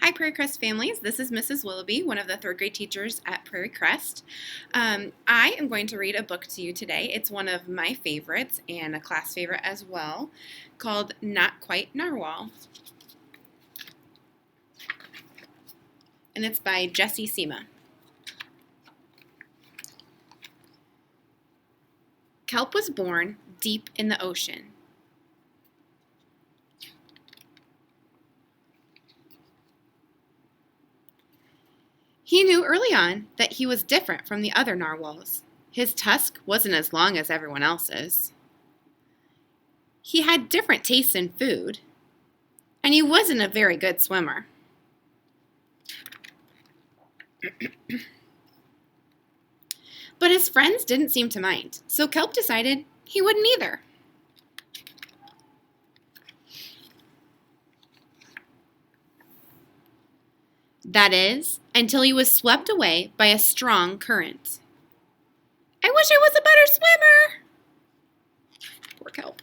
Hi, Prairie Crest families. This is Mrs. Wilaby, one of the third grade teachers at Prairie Crest. I am going to read a book to you today. It's one of my favorites and a class favorite as well, called Not Quite Narwhal. And it's by Jessie, Sima. Kelp was born deep in the ocean. He knew early on that he was different from the other narwhals. His tusk wasn't as long as everyone else's. He had different tastes in food, and he wasn't a very good swimmer. But his friends didn't seem to mind, so Kelp decided he wouldn't either. That is, until he was swept away by a strong current. I wish I was a better swimmer! Poor Kelp.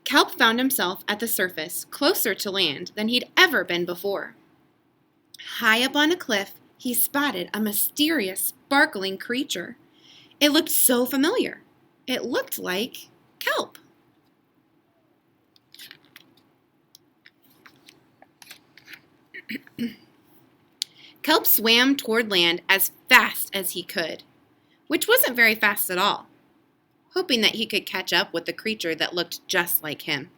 Kelp found himself at the surface, closer to land than he'd ever been before. High up on a cliff, he spotted a mysterious, sparkling creature. It looked so familiar. It looked like Kelp. Kelp swam toward land as fast as he could, which wasn't very fast at all, hoping that he could catch up with the creature that looked just like him.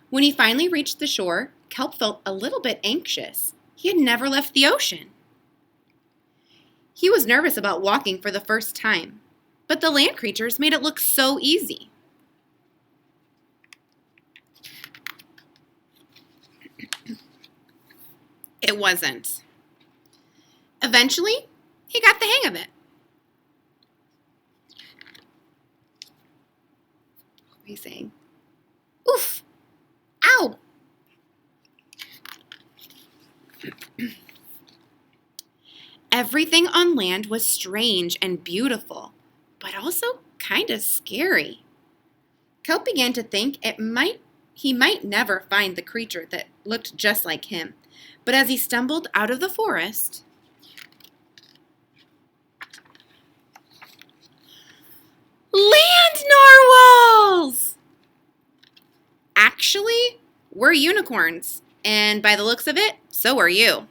When he finally reached the shore, Kelp felt a little bit anxious. He had never left the ocean. He was nervous about walking for the first time, but the land creatures made it look so easy. It wasn't. Eventually, he got the hang of it. What are you saying? Oof! Ow! Everything on land was strange and beautiful, but also kind of scary. Kelp began to think he might never find the creature that looked just like him. But as he stumbled out of the forest, land narwhals! Actually, we're unicorns, and by the looks of it, so are you.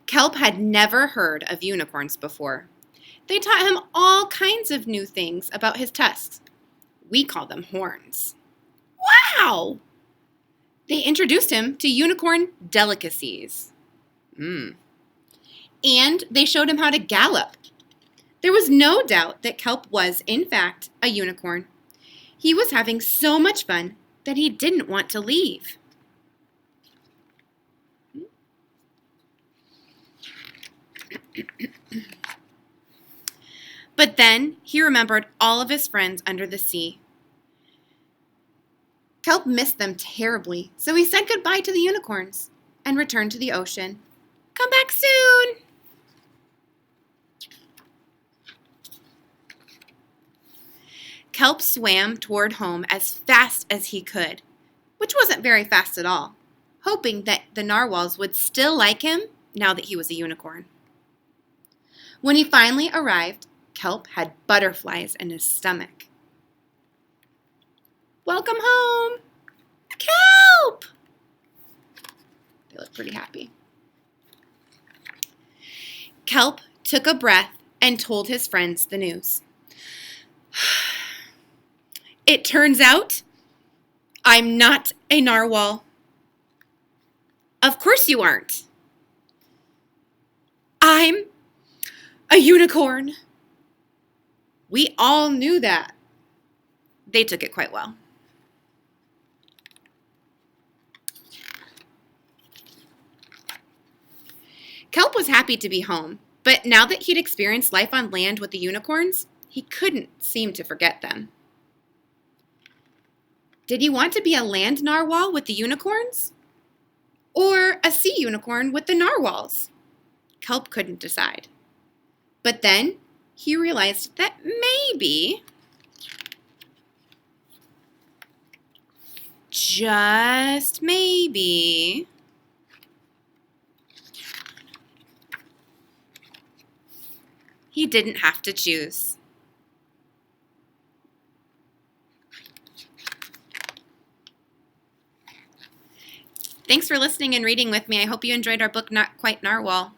Kelp had never heard of unicorns before. They taught him all kinds of new things about his tusks. We call them horns. Wow! They introduced him to unicorn delicacies. And they showed him how to gallop. There was no doubt that Kelp was, in fact, a unicorn. He was having so much fun that he didn't want to leave. But then he remembered all of his friends under the sea. Kelp missed them terribly, so he said goodbye to the unicorns and returned to the ocean. Come back soon! Kelp swam toward home as fast as he could, which wasn't very fast at all, hoping that the narwhals would still like him now that he was a unicorn. When he finally arrived, Kelp had butterflies in his stomach. Welcome home, Kelp! They look pretty happy. Kelp took a breath and told his friends the news. It turns out I'm not a narwhal. Of course you aren't. I'm a unicorn. We all knew that. They took it quite well. Kelp was happy to be home, but now that he'd experienced life on land with the unicorns, he couldn't seem to forget them. Did he want to be a land narwhal with the unicorns? Or a sea unicorn with the narwhals? Kelp couldn't decide. But then he realized that maybe, just maybe, he didn't have to choose. Thanks for listening and reading with me. I hope you enjoyed our book, Not Quite Narwhal.